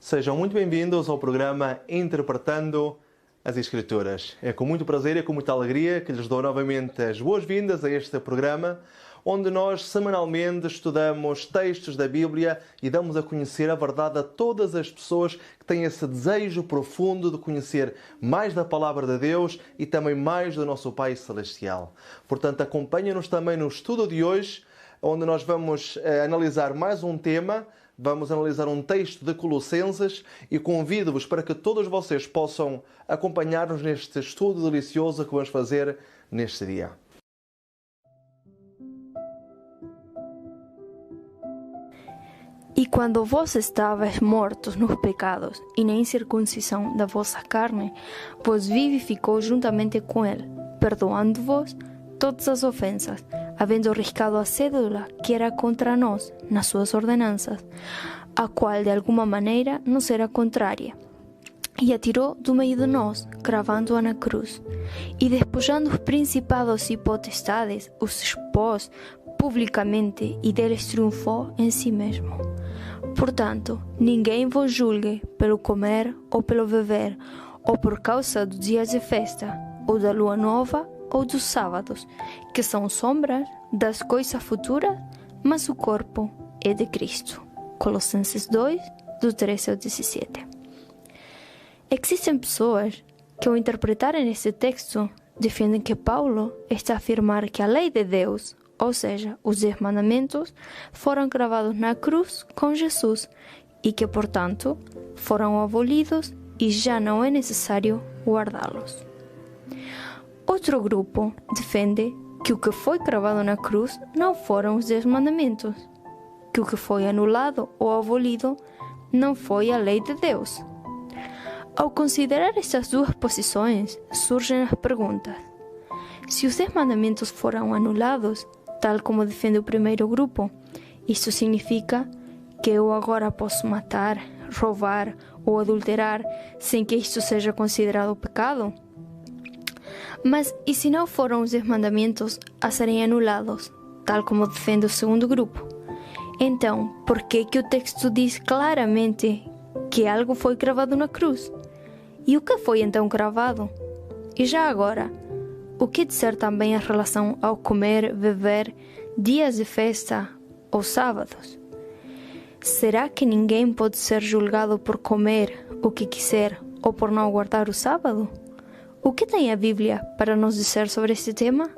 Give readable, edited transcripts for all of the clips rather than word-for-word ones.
Sejam muito bem-vindos ao programa Interpretando as Escrituras. É com muito prazer e com muita alegria que lhes dou novamente as boas-vindas a este programa, onde nós semanalmente estudamos textos da Bíblia e damos a conhecer a verdade a todas as pessoas que têm esse desejo profundo de conhecer mais da Palavra de Deus e também mais do nosso Pai Celestial. Portanto, acompanhem-nos também no estudo de hoje, onde nós vamos analisar mais um tema. Vamos analisar um texto de Colossenses e convido-vos para que todos vocês possam acompanhar-nos neste estudo delicioso que vamos fazer neste dia. E quando vós estavais mortos nos pecados e na incircuncisão da vossa carne, vos vivificou juntamente com ele, perdoando-vos todas as ofensas, havendo riscado a cédula que era contra nós nas suas ordenanças, a qual de alguma maneira nos era contrária, e a tirou do meio de nós, cravando-a na cruz. E despojando os principados e potestades, os expôs publicamente e deles triunfou em si mesmo. Portanto, ninguém vos julgue pelo comer ou pelo beber, ou por causa dos dias de festa, ou da lua nova, ou dos sábados, que são sombras das coisas futuras, mas o corpo é de Cristo. Colossenses 2, do 13 ao 17. Existem pessoas que, ao interpretarem este texto, defendem que Paulo está a afirmar que a lei de Deus, ou seja, os 10 mandamentos, foram cravados na cruz com Jesus e que, portanto, foram abolidos e já não é necessário guardá-los. Outro grupo defende que o que foi cravado na cruz não foram os 10 mandamentos, que o que foi anulado ou abolido não foi a lei de Deus. Ao considerar estas duas posições, surgem as perguntas: se os 10 mandamentos foram anulados, tal como defende o primeiro grupo, isso significa que eu agora posso matar, roubar ou adulterar sem que isto seja considerado pecado? Mas e se não foram os 10 mandamentos a serem anulados, tal como defende o segundo grupo? Então, por que o texto diz claramente que algo foi cravado na cruz? E o que foi então cravado? E já agora, o que dizer também em relação ao comer, beber, dias de festa ou sábados? Será que ninguém pode ser julgado por comer o que quiser ou por não guardar o sábado? O que tem a Bíblia para nos dizer sobre este tema?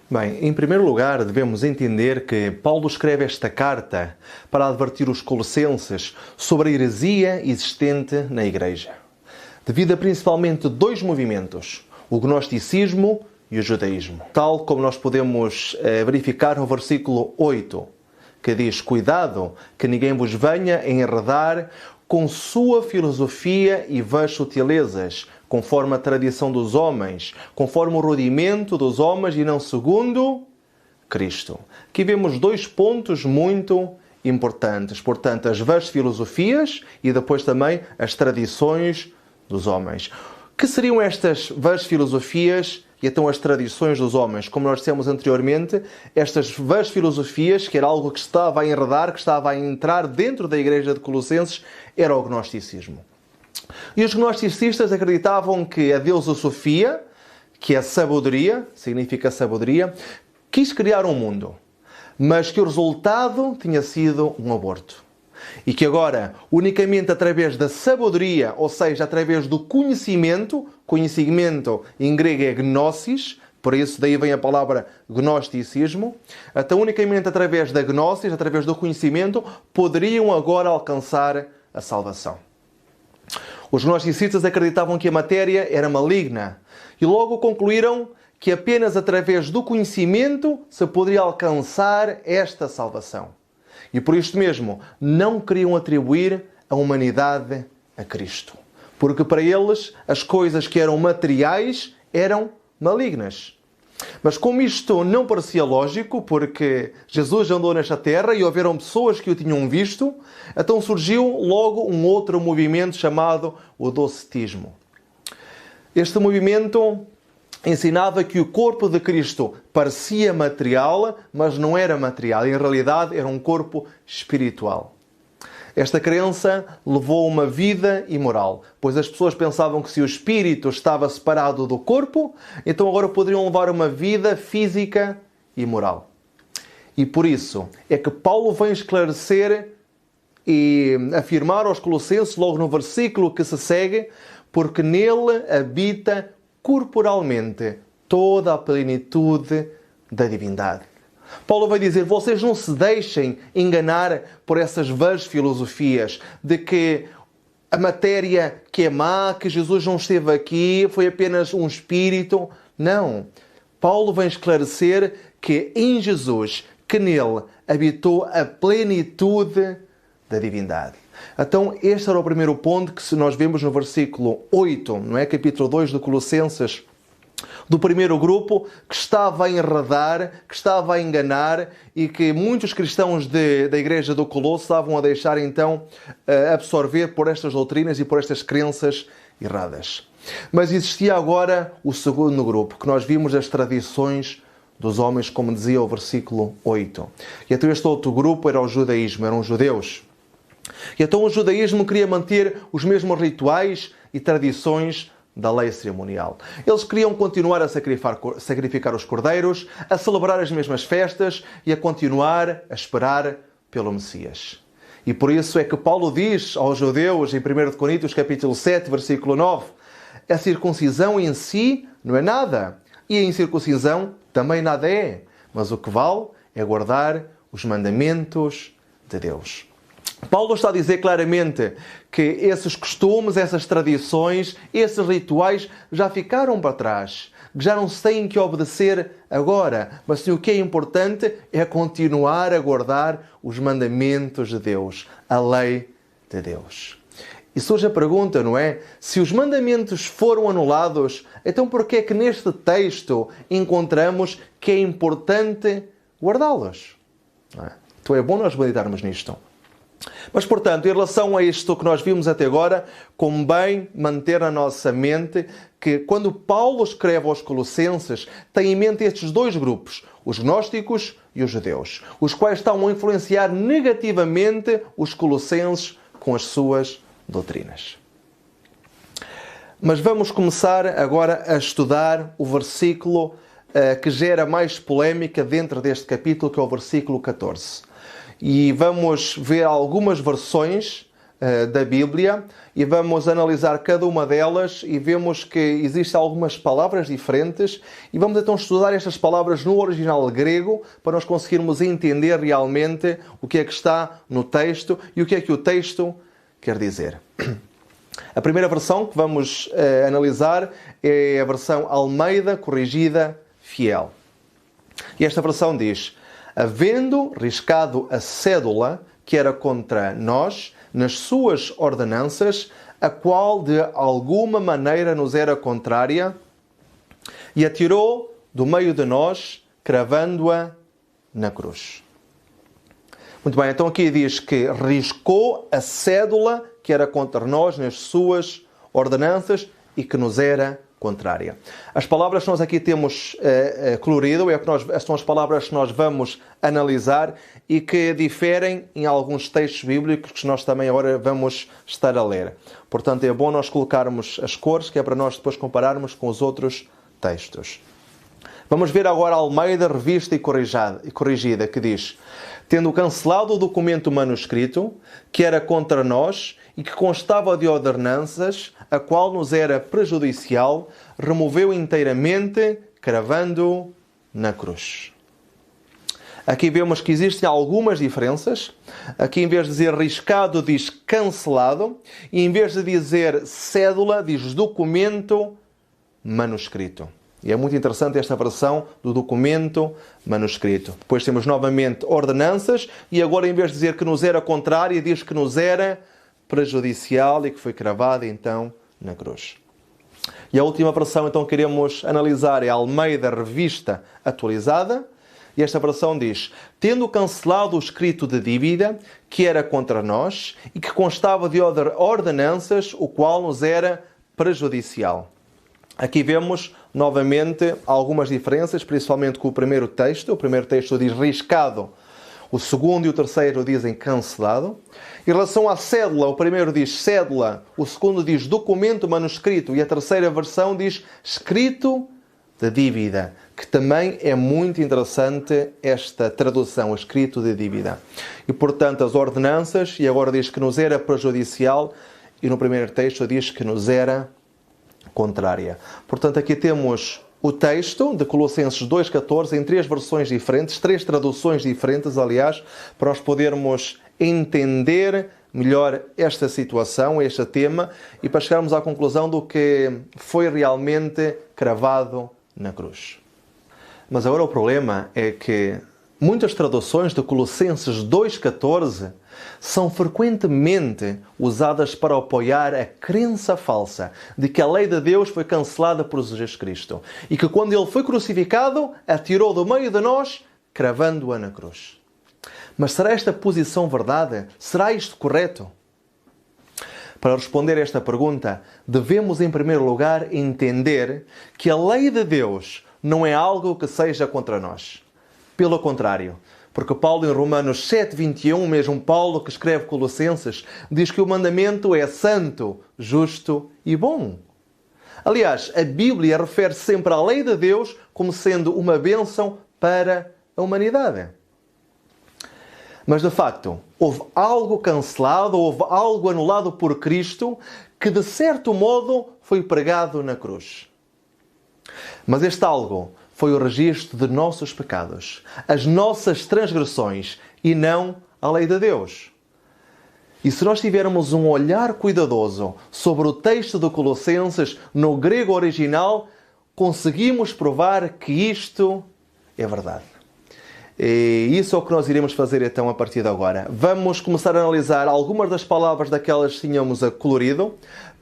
Bem, em primeiro lugar, devemos entender que Paulo escreve esta carta para advertir os colossenses sobre a heresia existente na Igreja, devido a principalmente dois movimentos, o gnosticismo e o judaísmo. Tal como nós podemos verificar no versículo 8, que diz: cuidado que ninguém vos venha enredar com sua filosofia e vãs sutilezas, conforme a tradição dos homens, conforme o rudimento dos homens e não segundo Cristo. Aqui vemos dois pontos muito importantes. Portanto, as vãs filosofias e depois também as tradições dos homens. Que seriam estas vãs filosofias e então as tradições dos homens? Como nós dissemos anteriormente, estas vãs filosofias, que era algo que estava a enredar, que estava a entrar dentro da igreja de Colossenses, era o gnosticismo. E os gnosticistas acreditavam que a deusa Sofia, que é sabedoria, significa sabedoria, quis criar um mundo, mas que o resultado tinha sido um aborto. E que agora, unicamente através da sabedoria, ou seja, através do conhecimento em grego é gnosis, por isso daí vem a palavra gnosticismo, então unicamente através da gnosis, através do conhecimento, poderiam agora alcançar a salvação. Os gnosticistas acreditavam que a matéria era maligna e logo concluíram que apenas através do conhecimento se poderia alcançar esta salvação. E por isto mesmo, não queriam atribuir a humanidade a Cristo. Porque para eles, as coisas que eram materiais eram malignas. Mas como isto não parecia lógico, porque Jesus andou nesta terra e houveram pessoas que o tinham visto, então surgiu logo um outro movimento chamado o docetismo. Este movimento ensinava que o corpo de Cristo parecia material, mas não era material. Em realidade, era um corpo espiritual. Esta crença levou uma vida imoral, pois as pessoas pensavam que se o espírito estava separado do corpo, então agora poderiam levar uma vida física imoral. E por isso é que Paulo vem esclarecer e afirmar aos Colossenses, logo no versículo que se segue, porque nele habita corporalmente toda a plenitude da divindade. Paulo vai dizer, vocês não se deixem enganar por essas vãs filosofias de que a matéria que é má, que Jesus não esteve aqui, foi apenas um espírito. Não. Paulo vem esclarecer que em Jesus, que nele habitou a plenitude da divindade. Então, este era o primeiro ponto que nós vemos no versículo 8, não é? Capítulo 2 de Colossenses, do primeiro grupo, que estava a enredar, que estava a enganar e que muitos cristãos da igreja do Colosso estavam a deixar então absorver por estas doutrinas e por estas crenças erradas. Mas existia agora o segundo grupo, que nós vimos as tradições dos homens, como dizia o versículo 8. E então este outro grupo era o judaísmo, eram os judeus. E então o judaísmo queria manter os mesmos rituais e tradições da lei cerimonial. Eles queriam continuar a sacrificar os cordeiros, a celebrar as mesmas festas e a continuar a esperar pelo Messias. E por isso é que Paulo diz aos judeus, em 1 Coríntios capítulo 7, versículo 9, a circuncisão em si não é nada, e a incircuncisão também nada é, mas o que vale é guardar os mandamentos de Deus. Paulo está a dizer claramente que esses costumes, essas tradições, esses rituais já ficaram para trás, que já não se têm que obedecer agora, mas sim, o que é importante é continuar a guardar os mandamentos de Deus, a lei de Deus. E surge a pergunta, não é? Se os mandamentos foram anulados, então por que é que neste texto encontramos que é importante guardá-los? Então é bom nós meditarmos nisto. Mas, portanto, em relação a isto que nós vimos até agora, convém manter na nossa mente que quando Paulo escreve aos Colossenses, tem em mente estes dois grupos, os gnósticos e os judeus, os quais estão a influenciar negativamente os colossenses com as suas doutrinas. Mas vamos começar agora a estudar o versículo que gera mais polémica dentro deste capítulo, que é o versículo 14. E vamos ver algumas versões da Bíblia e vamos analisar cada uma delas e vemos que existem algumas palavras diferentes e vamos então estudar estas palavras no original grego para nós conseguirmos entender realmente o que é que está no texto e o que é que o texto quer dizer. A primeira versão que vamos analisar é a versão Almeida Corrigida Fiel. E esta versão diz: havendo riscado a cédula que era contra nós nas suas ordenanças, a qual de alguma maneira nos era contrária, e a tirou do meio de nós, cravando-a na cruz. Muito bem, então aqui diz que riscou a cédula que era contra nós nas suas ordenanças e que nos era contrária. As palavras que nós aqui temos colorido são as palavras que nós vamos analisar e que diferem em alguns textos bíblicos que nós também agora vamos estar a ler. Portanto, é bom nós colocarmos as cores, que é para nós depois compararmos com os outros textos. Vamos ver agora a Almeida Revista e Corrigida, que diz: tendo cancelado o documento manuscrito, que era contra nós e que constava de ordenanças, a qual nos era prejudicial, removeu inteiramente, cravando na cruz. Aqui vemos que existem algumas diferenças. Aqui, em vez de dizer riscado, diz cancelado. E em vez de dizer cédula, diz documento manuscrito. E é muito interessante esta versão do documento manuscrito. Depois temos novamente ordenanças. E agora, em vez de dizer que nos era contrária, diz que nos era prejudicial e que foi cravada então na cruz. E a última versão então que queremos analisar é a Almeida Revista Atualizada. E esta versão diz: tendo cancelado o escrito de dívida que era contra nós e que constava de ordenanças, o qual nos era prejudicial. Aqui vemos novamente algumas diferenças, principalmente com o primeiro texto. O primeiro texto diz riscado, o segundo e o terceiro dizem cancelado. Em relação à cédula, o primeiro diz cédula, o segundo diz documento manuscrito e a terceira versão diz escrito de dívida, que também é muito interessante esta tradução, escrito de dívida. E, portanto, as ordenanças, e agora diz que nos era prejudicial, e no primeiro texto diz que nos era contrária. Portanto, aqui temos o texto de Colossenses 2,14 em três versões diferentes, três traduções diferentes, aliás, para nós podermos entender melhor esta situação, este tema, e para chegarmos à conclusão do que foi realmente cravado na cruz. Mas agora o problema é que muitas traduções de Colossenses 2,14 são frequentemente usadas para apoiar a crença falsa de que a lei de Deus foi cancelada por Jesus Cristo e que quando ele foi crucificado, a tirou do meio de nós, cravando-a na cruz. Mas será esta posição verdade? Será isto correto? Para responder a esta pergunta, devemos, em primeiro lugar, entender que a lei de Deus não é algo que seja contra nós. Pelo contrário, porque Paulo, em Romanos 7,21, mesmo Paulo que escreve Colossenses, diz que o mandamento é santo, justo e bom. Aliás, a Bíblia refere sempre à lei de Deus como sendo uma bênção para a humanidade. Mas, de facto, houve algo cancelado, houve algo anulado por Cristo que, de certo modo, foi pregado na cruz. Mas este algo foi o registro de nossos pecados, as nossas transgressões e não a lei de Deus. E se nós tivermos um olhar cuidadoso sobre o texto de Colossenses no grego original, conseguimos provar que isto é verdade. E isso é o que nós iremos fazer então a partir de agora. Vamos começar a analisar algumas das palavras daquelas que tínhamos colorido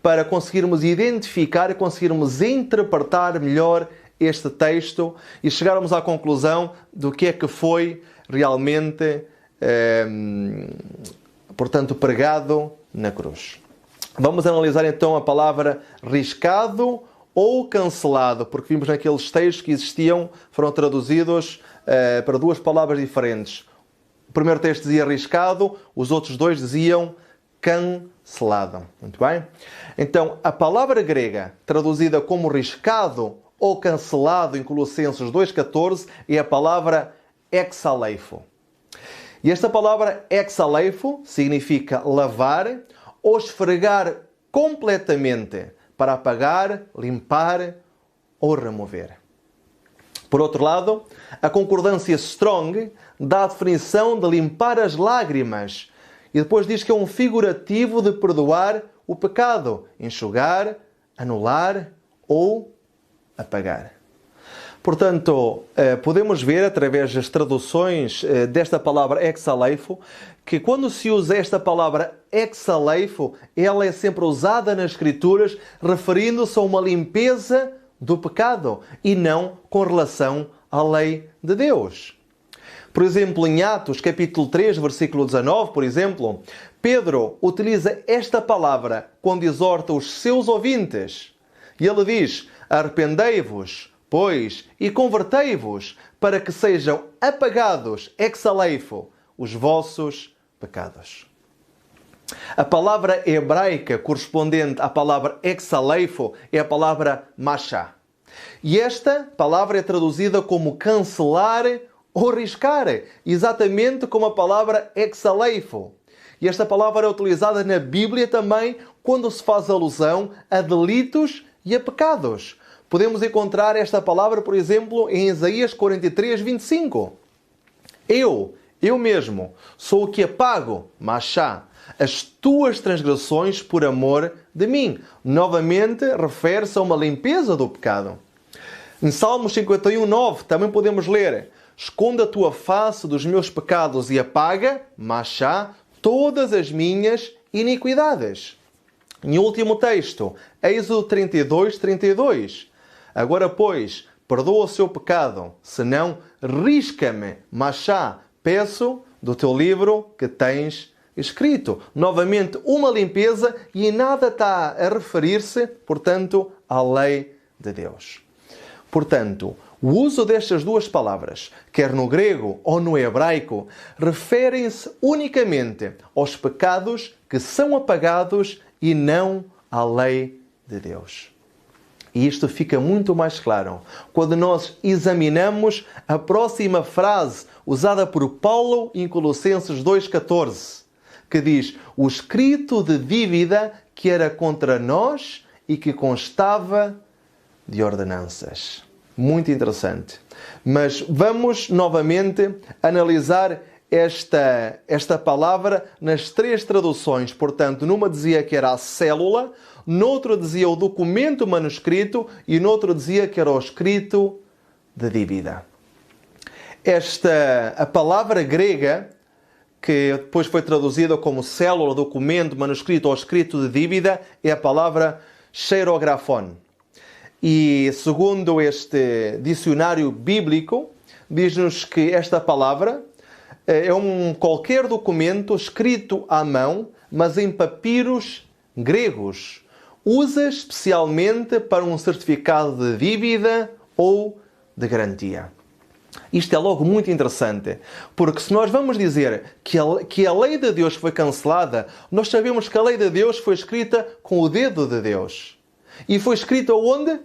para conseguirmos identificar e conseguirmos interpretar melhor este texto e chegarmos à conclusão do que é que foi realmente, portanto, pregado na cruz. Vamos analisar então a palavra riscado ou cancelado, porque vimos naqueles textos que existiam, foram traduzidos para duas palavras diferentes. O primeiro texto dizia riscado, os outros dois diziam cancelado. Muito bem? Então, a palavra grega traduzida como riscado ou cancelado em Colossenses 2,14 é a palavra exaleifo. E esta palavra exaleifo significa lavar ou esfregar completamente para apagar, limpar ou remover. Por outro lado, a concordância Strong dá a definição de limpar as lágrimas e depois diz que é um figurativo de perdoar o pecado, enxugar, anular ou apagar. Portanto, podemos ver através das traduções desta palavra exaleifo que quando se usa esta palavra exaleifo, ela é sempre usada nas Escrituras referindo-se a uma limpeza do pecado e não com relação à lei de Deus. Por exemplo, em Atos capítulo 3, versículo 19, por exemplo, Pedro utiliza esta palavra quando exorta os seus ouvintes. E ele diz: arrependei-vos, pois, e convertei-vos, para que sejam apagados, exaleifo, os vossos pecados. A palavra hebraica correspondente à palavra exaleifo é a palavra machá. E esta palavra é traduzida como cancelar ou riscar, exatamente como a palavra exaleifo. E esta palavra é utilizada na Bíblia também quando se faz alusão a delitos e a pecados. Podemos encontrar esta palavra, por exemplo, em Isaías 43, 25. Eu mesmo, sou o que apago, machá, as tuas transgressões por amor de mim. Novamente, refere-se a uma limpeza do pecado. Em Salmos 51, 9, também podemos ler: esconda a tua face dos meus pecados e apaga, machá, todas as minhas iniquidades. Em último texto, Êxodo 32, 32. Agora, pois, perdoa o seu pecado, senão risca-me, machá, peço do teu livro que tens escrito. Novamente, uma limpeza e em nada está a referir-se, portanto, à lei de Deus. Portanto, o uso destas duas palavras, quer no grego ou no hebraico, referem-se unicamente aos pecados que são apagados e não à lei de Deus. E isto fica muito mais claro quando nós examinamos a próxima frase usada por Paulo em Colossenses 2,14, que diz: o escrito de dívida que era contra nós e que constava de ordenanças. Muito interessante. Mas vamos novamente analisar esta palavra nas três traduções. Portanto, numa dizia que era a célula, noutra dizia o documento manuscrito e noutra dizia que era o escrito de dívida. A palavra grega, que depois foi traduzida como célula, documento, manuscrito ou escrito de dívida, é a palavra xerografon. E segundo este dicionário bíblico, diz-nos que esta palavra é qualquer documento escrito à mão, mas em papiros gregos. Usa especialmente para um certificado de dívida ou de garantia. Isto é logo muito interessante, porque se nós vamos dizer que a lei de Deus foi cancelada, nós sabemos que a lei de Deus foi escrita com o dedo de Deus. E foi escrita onde?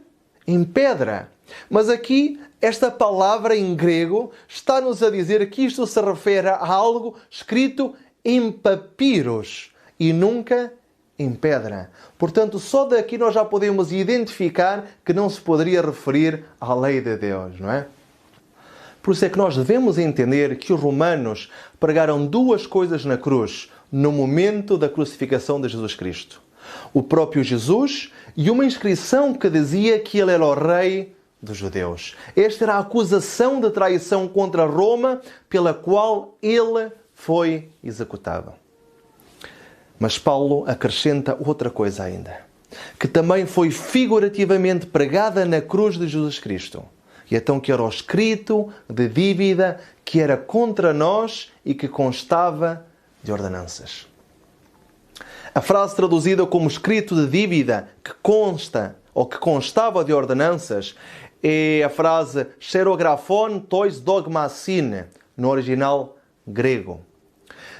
Em pedra. Mas aqui, esta palavra em grego está-nos a dizer que isto se refere a algo escrito em papiros e nunca em pedra. Portanto, só daqui nós já podemos identificar que não se poderia referir à lei de Deus, não é? Por isso é que nós devemos entender que os romanos pregaram duas coisas na cruz no momento da crucificação de Jesus Cristo. O próprio Jesus e uma inscrição que dizia que ele era o rei dos judeus. Esta era a acusação de traição contra Roma pela qual ele foi executado. Mas Paulo acrescenta outra coisa ainda, que também foi figurativamente pregada na cruz de Jesus Cristo. E então que era o escrito de dívida que era contra nós e que constava de ordenanças. A frase traduzida como escrito de dívida que consta ou que constava de ordenanças é a frase xerografon tois dogmasin, no original grego.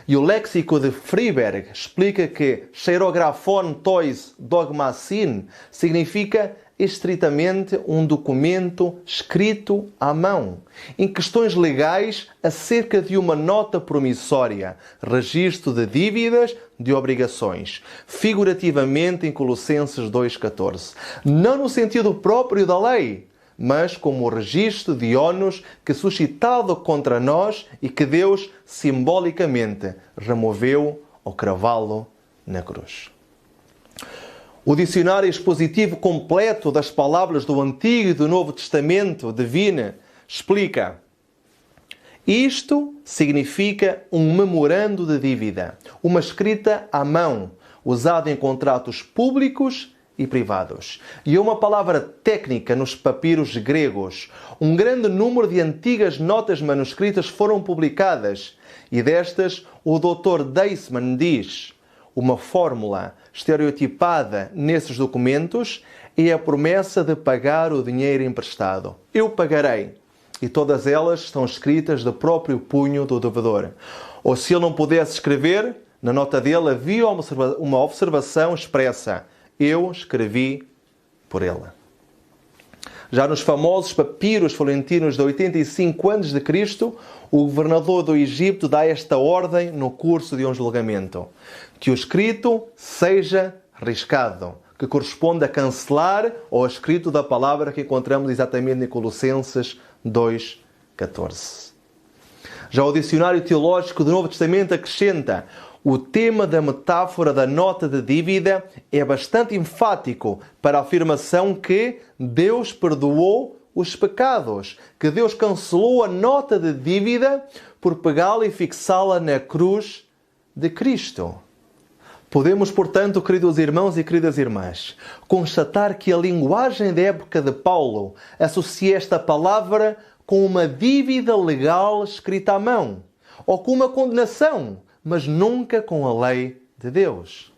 E o léxico de Friberg explica que xerografon tois dogmasin significa estritamente um documento escrito à mão, em questões legais acerca de uma nota promissória, registro de dívidas, de obrigações, figurativamente em Colossenses 2,14. Não no sentido próprio da lei, mas como o registro de ónus que suscitado contra nós e que Deus simbolicamente removeu ao cravá-lo na cruz. O dicionário expositivo completo das palavras do Antigo e do Novo Testamento de Vine explica: isto significa um memorando de dívida, uma escrita à mão, usada em contratos públicos e privados. E é uma palavra técnica nos papiros gregos. Um grande número de antigas notas manuscritas foram publicadas e destas o Dr. Deisman diz: uma fórmula estereotipada nesses documentos é a promessa de pagar o dinheiro emprestado. Eu pagarei. E todas elas estão escritas do próprio punho do devedor. Ou se ele não pudesse escrever, na nota dele havia uma observação expressa: eu escrevi por ele. Já nos famosos papiros florentinos de 85 a.C., o governador do Egito dá esta ordem no curso de um julgamento: que o escrito seja riscado, que corresponde a cancelar o escrito da palavra que encontramos exatamente em Colossenses 2,14. Já o dicionário teológico do Novo Testamento acrescenta: o tema da metáfora da nota de dívida é bastante enfático para a afirmação que Deus perdoou os pecados, que Deus cancelou a nota de dívida por pegá-la e fixá-la na cruz de Cristo. Podemos, portanto, queridos irmãos e queridas irmãs, constatar que a linguagem da época de Paulo associa esta palavra com uma dívida legal escrita à mão, ou com uma condenação, mas nunca com a lei de Deus.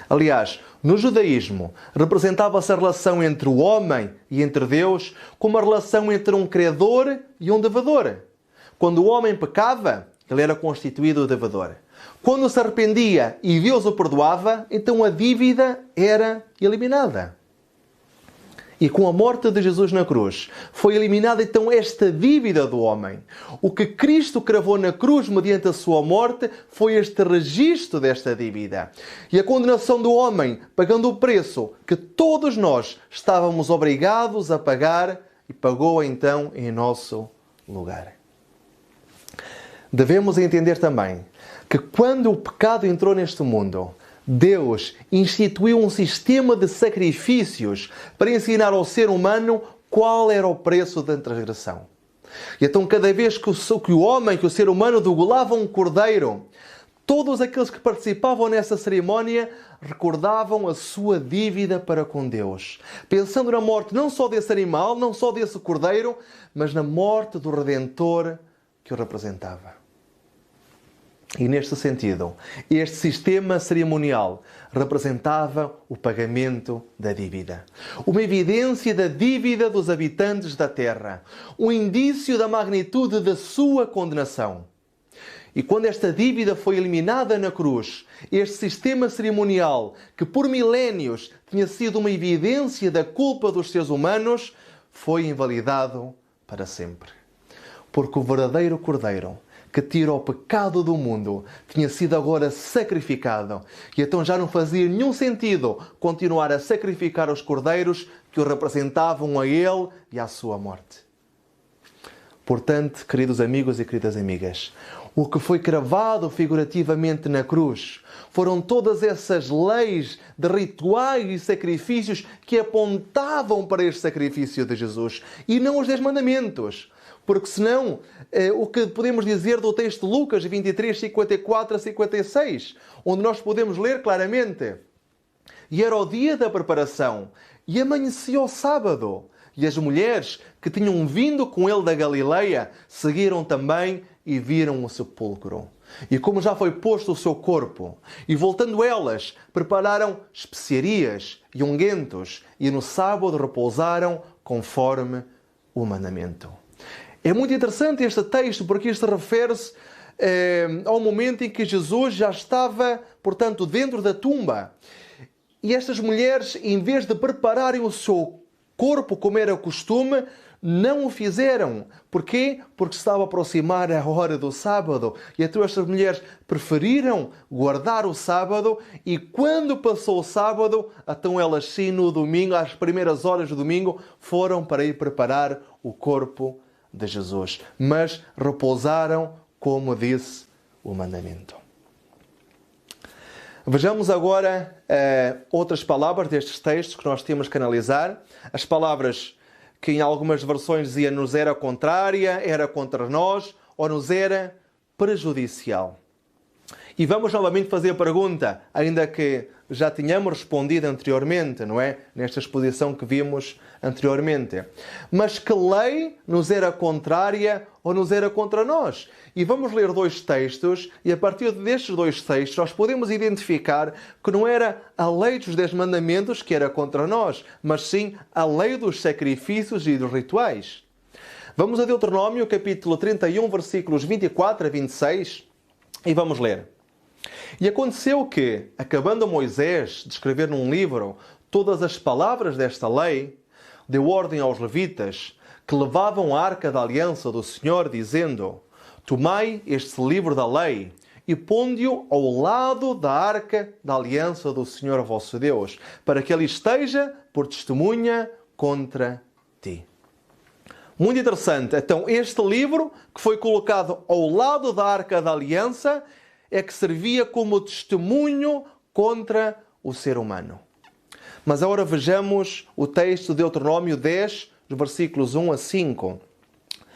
Aliás, no judaísmo, representava-se a relação entre o homem e entre Deus como a relação entre um credor e um devedor. Quando o homem pecava, ele era constituído devedor. Quando se arrependia e Deus o perdoava, então a dívida era eliminada. E com a morte de Jesus na cruz, foi eliminada então esta dívida do homem. O que Cristo cravou na cruz mediante a sua morte foi este registro desta dívida. E a condenação do homem, pagando o preço que todos nós estávamos obrigados a pagar, e pagou então em nosso lugar. Devemos entender também que quando o pecado entrou neste mundo, Deus instituiu um sistema de sacrifícios para ensinar ao ser humano qual era o preço da transgressão. E então cada vez que o ser humano degolava um cordeiro, todos aqueles que participavam nessa cerimónia recordavam a sua dívida para com Deus, pensando na morte não só desse animal, não só desse cordeiro, mas na morte do Redentor que o representava. E neste sentido, este sistema cerimonial representava o pagamento da dívida. Uma evidência da dívida dos habitantes da terra. Um indício da magnitude da sua condenação. E quando esta dívida foi eliminada na cruz, este sistema cerimonial, que por milénios tinha sido uma evidência da culpa dos seres humanos, foi invalidado para sempre. Porque o verdadeiro Cordeiro, que tira o pecado do mundo, tinha sido agora sacrificado. E então já não fazia nenhum sentido continuar a sacrificar os cordeiros que o representavam a ele e à sua morte. Portanto, queridos amigos e queridas amigas, o que foi cravado figurativamente na cruz foram todas essas leis de rituais e sacrifícios que apontavam para este sacrifício de Jesus e não os 10 mandamentos. Porque senão, o que podemos dizer do texto de Lucas 23, 54 a 56, onde nós podemos ler claramente: e era o dia da preparação, e amanhecia o sábado, e as mulheres que tinham vindo com ele da Galileia seguiram também e viram o sepulcro. E como já foi posto o seu corpo, e voltando elas, prepararam especiarias e unguentos, e no sábado repousaram conforme o mandamento. É muito interessante este texto, porque isto refere-se ao momento em que Jesus já estava, portanto, dentro da tumba. E estas mulheres, em vez de prepararem o seu corpo como era costume, não o fizeram. Porquê? Porque se estava a aproximar a hora do sábado. E então estas mulheres preferiram guardar o sábado, e quando passou o sábado, então elas sim, no domingo, às primeiras horas do domingo, foram para ir preparar o corpo de Jesus, mas repousaram como disse o mandamento. Vejamos agora outras palavras destes textos que nós temos que analisar. As palavras que em algumas versões diziam nos era contrária, era contra nós, ou nos era prejudicial. E vamos novamente fazer a pergunta, ainda que já tínhamos respondido anteriormente, não é? Nesta exposição que vimos anteriormente. Mas que lei nos era contrária ou nos era contra nós? E vamos ler 2 textos, e a partir destes 2 textos nós podemos identificar que não era a lei dos 10 mandamentos que era contra nós, mas sim a lei dos sacrifícios e dos rituais. Vamos a Deuteronômio, capítulo 31, versículos 24 a 26, e vamos ler. E aconteceu que, acabando Moisés de escrever num livro todas as palavras desta lei, deu ordem aos levitas que levavam a arca da aliança do Senhor, dizendo: tomai este livro da lei e ponde-o ao lado da arca da aliança do Senhor vosso Deus, para que ele esteja por testemunha contra ti. Muito interessante. Então, este livro que foi colocado ao lado da arca da aliança é que servia como testemunho contra o ser humano. Mas agora vejamos o texto de Deuteronômio 10, dos versículos 1 a 5,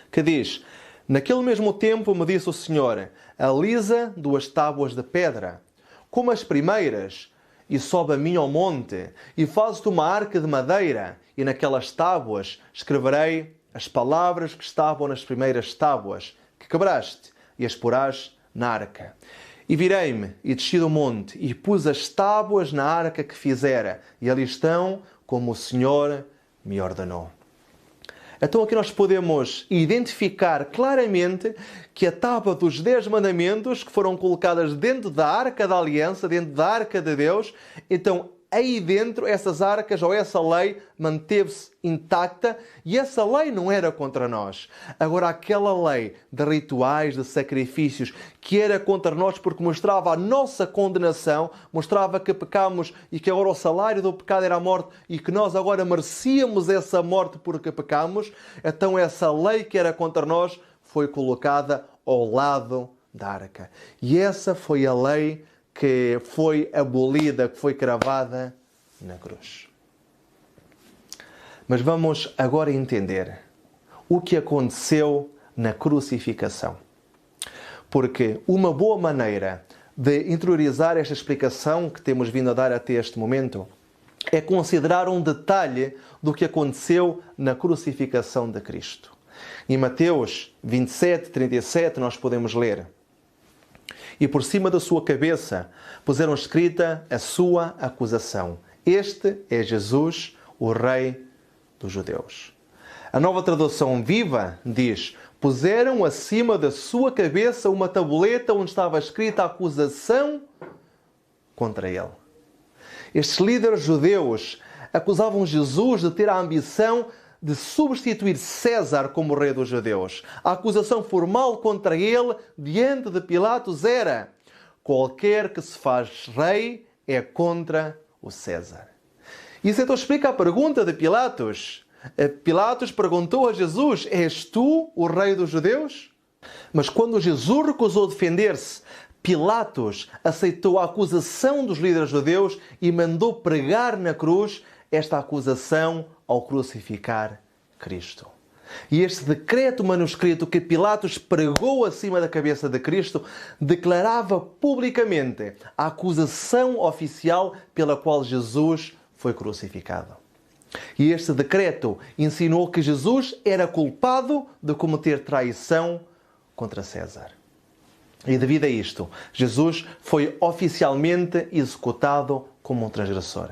que diz: naquele mesmo tempo me disse o Senhor: alisa 2 tábuas de pedra, como as primeiras, e sobe a mim ao monte, e fazes-te uma arca de madeira, e naquelas tábuas escreverei as palavras que estavam nas primeiras tábuas, que quebraste, e as porás na arca. E virei-me e desci do monte e pus as tábuas na arca que fizera, e ali estão como o Senhor me ordenou. Então aqui nós podemos identificar claramente que a tábua dos 10 mandamentos que foram colocadas dentro da Arca da Aliança, dentro da Arca de Deus, então aí dentro essas arcas ou essa lei manteve-se intacta e essa lei não era contra nós. Agora aquela lei de rituais, de sacrifícios, que era contra nós porque mostrava a nossa condenação, mostrava que pecámos e que agora o salário do pecado era a morte e que nós agora merecíamos essa morte porque pecámos, então essa lei que era contra nós foi colocada ao lado da arca. E essa foi a lei que foi abolida, que foi cravada na cruz. Mas vamos agora entender o que aconteceu na crucificação. Porque uma boa maneira de interiorizar esta explicação que temos vindo a dar até este momento é considerar um detalhe do que aconteceu na crucificação de Cristo. Em Mateus 27, 37 nós podemos ler: e por cima da sua cabeça puseram escrita a sua acusação. Este é Jesus, o Rei dos Judeus. A Nova Tradução Viva diz: puseram acima da sua cabeça uma tabuleta onde estava escrita a acusação contra ele. Estes líderes judeus acusavam Jesus de ter a ambição de substituir César como rei dos judeus. A acusação formal contra ele, diante de Pilatos, era: qualquer que se faz rei é contra o César. Isso então explica a pergunta de Pilatos. Pilatos perguntou a Jesus: és tu o rei dos judeus? Mas quando Jesus recusou defender-se, Pilatos aceitou a acusação dos líderes judeus e mandou pregar na cruz esta acusação ao crucificar Cristo. E este decreto manuscrito que Pilatos pregou acima da cabeça de Cristo declarava publicamente a acusação oficial pela qual Jesus foi crucificado. E este decreto ensinou que Jesus era culpado de cometer traição contra César. E devido a isto, Jesus foi oficialmente executado como um transgressor.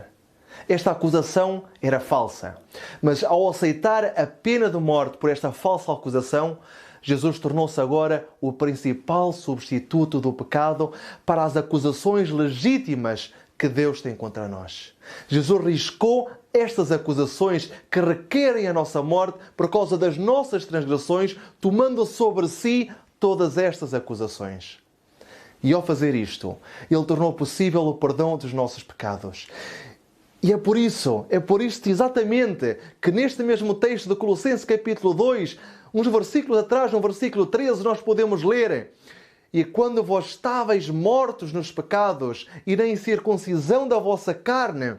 Esta acusação era falsa, mas ao aceitar a pena de morte por esta falsa acusação, Jesus tornou-se agora o principal substituto do pecado para as acusações legítimas que Deus tem contra nós. Jesus riscou estas acusações que requerem a nossa morte por causa das nossas transgressões, tomando sobre si todas estas acusações. E ao fazer isto, Ele tornou possível o perdão dos nossos pecados. E é por isto exatamente que neste mesmo texto de Colossenses capítulo 2, uns versículos atrás, no versículo 13, nós podemos ler: e quando vós estáveis mortos nos pecados e na incircuncisão da vossa carne,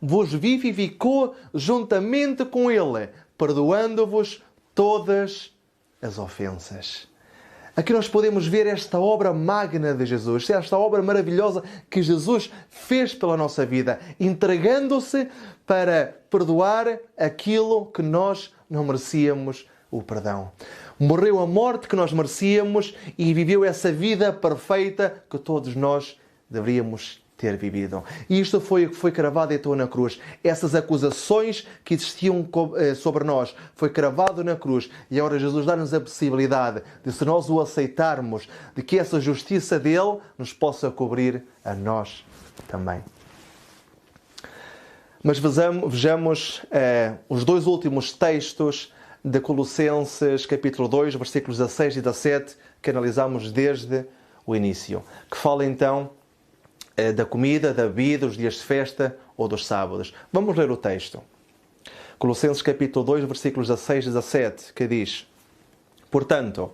vos vivificou juntamente com Ele, perdoando-vos todas as ofensas. Aqui nós podemos ver esta obra magna de Jesus, esta obra maravilhosa que Jesus fez pela nossa vida, entregando-se para perdoar aquilo que nós não merecíamos o perdão. Morreu a morte que nós merecíamos e viveu essa vida perfeita que todos nós deveríamos ter vivido. E isto foi o que foi cravado então na cruz. Essas acusações que existiam sobre nós foi cravado na cruz. E agora Jesus dá-nos a possibilidade de, se nós o aceitarmos, de que essa justiça dele nos possa cobrir a nós também. Mas vejamos os dois últimos textos de Colossenses capítulo 2, versículos 16 e 17, que analisamos desde o início, que fala então da comida, da bebida, dos dias de festa ou dos sábados. Vamos ler o texto. Colossenses capítulo 2, versículos 16 e 17, que diz: portanto,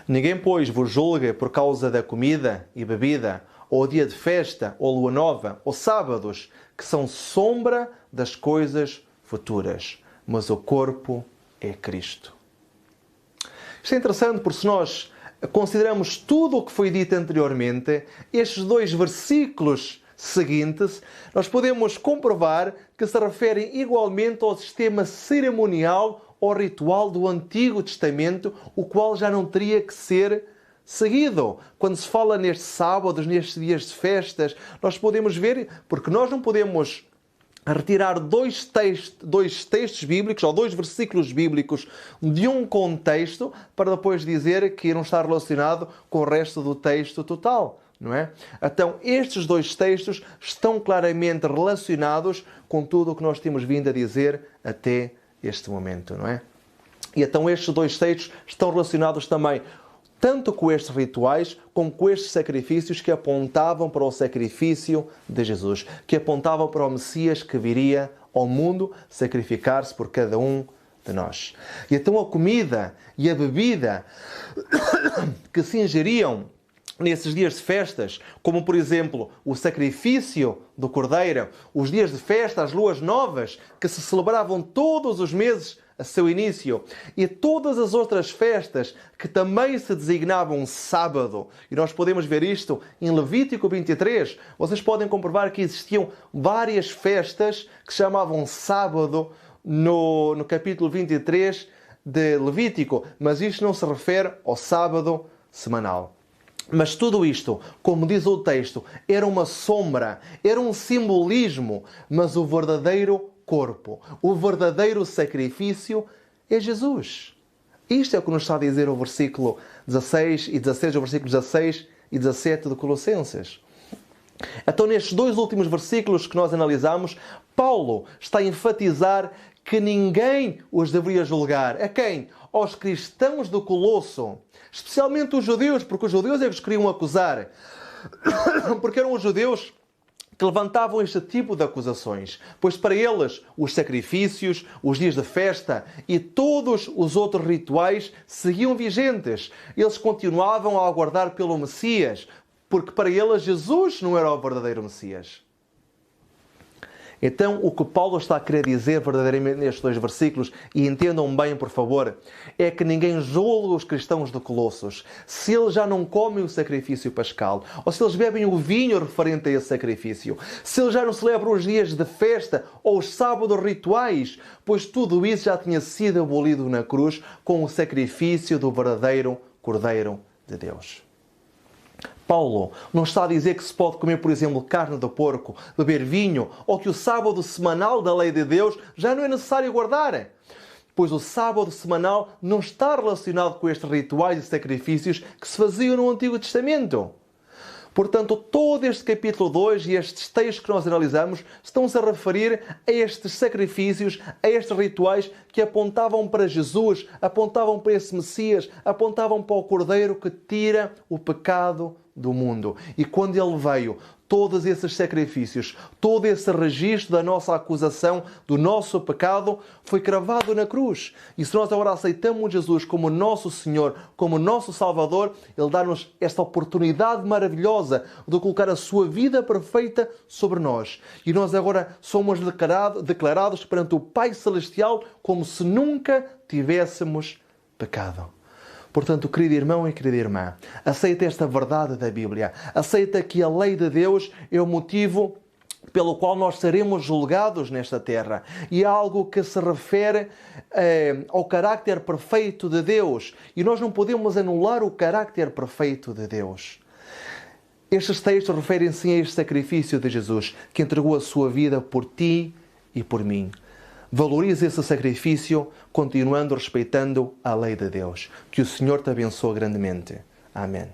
ninguém, pois, vos julgue por causa da comida e bebida, ou dia de festa, ou lua nova, ou sábados, que são sombra das coisas futuras, mas o corpo é Cristo. Isto é interessante porque se nós consideramos tudo o que foi dito anteriormente, estes dois versículos seguintes, nós podemos comprovar que se referem igualmente ao sistema cerimonial ou ritual do Antigo Testamento, o qual já não teria que ser seguido. Quando se fala nestes sábados, nestes dias de festas, nós podemos ver, porque nós não podemos retirar dois textos bíblicos ou dois versículos bíblicos de um contexto para depois dizer que não está relacionado com o resto do texto total, não é? Então, estes dois textos estão claramente relacionados com tudo o que nós temos vindo a dizer até este momento, não é? E então estes dois textos estão relacionados também tanto com estes rituais como com estes sacrifícios que apontavam para o sacrifício de Jesus, que apontavam para o Messias que viria ao mundo sacrificar-se por cada um de nós. E então a comida e a bebida que se ingeriam nesses dias de festas, como por exemplo o sacrifício do Cordeiro, os dias de festa, as luas novas, que se celebravam todos os meses a seu início, e todas as outras festas que também se designavam sábado. E nós podemos ver isto em Levítico 23. Vocês podem comprovar que existiam várias festas que se chamavam sábado no capítulo 23 de Levítico, mas isto não se refere ao sábado semanal. Mas tudo isto, como diz o texto, era uma sombra, era um simbolismo, mas o verdadeiro corpo, o verdadeiro sacrifício é Jesus. Isto é o que nos está a dizer o versículo 16 e 16, o versículo 16 e 17 de Colossenses. Então, nestes dois últimos versículos que nós analisamos, Paulo está a enfatizar que ninguém os deveria julgar. A quem? Aos cristãos do Colosso. Especialmente os judeus, porque os judeus é que os queriam acusar. Porque eram os judeus que levantavam este tipo de acusações, pois para eles os sacrifícios, os dias de festa e todos os outros rituais seguiam vigentes. Eles continuavam a aguardar pelo Messias, porque para eles Jesus não era o verdadeiro Messias. Então, o que Paulo está a querer dizer verdadeiramente nestes dois versículos, e entendam bem, por favor, é que ninguém julga os cristãos de Colossos se eles já não comem o sacrifício pascal, ou se eles bebem o vinho referente a esse sacrifício, se eles já não celebram os dias de festa ou os sábados rituais, pois tudo isso já tinha sido abolido na cruz com o sacrifício do verdadeiro Cordeiro de Deus. Paulo não está a dizer que se pode comer, por exemplo, carne de porco, beber vinho, ou que o sábado semanal da lei de Deus já não é necessário guardar. Pois o sábado semanal não está relacionado com estes rituais e sacrifícios que se faziam no Antigo Testamento. Portanto, todo este capítulo 2 e estes textos que nós analisamos estão-se a referir a estes sacrifícios, a estes rituais que apontavam para Jesus, apontavam para esse Messias, apontavam para o Cordeiro que tira o pecado do mundo. E quando ele veio, todos esses sacrifícios, todo esse registro da nossa acusação, do nosso pecado, foi cravado na cruz. E se nós agora aceitamos Jesus como nosso Senhor, como nosso Salvador, Ele dá-nos esta oportunidade maravilhosa de colocar a sua vida perfeita sobre nós. E nós agora somos declarados perante o Pai Celestial como se nunca tivéssemos pecado. Portanto, querido irmão e querida irmã, aceita esta verdade da Bíblia. Aceita que a lei de Deus é o motivo pelo qual nós seremos julgados nesta terra. E é algo que se refere ao carácter perfeito de Deus. E nós não podemos anular o carácter perfeito de Deus. Estes textos referem-se a este sacrifício de Jesus, que entregou a sua vida por ti e por mim. Valorize esse sacrifício, continuando respeitando a lei de Deus. Que o Senhor te abençoe grandemente. Amém.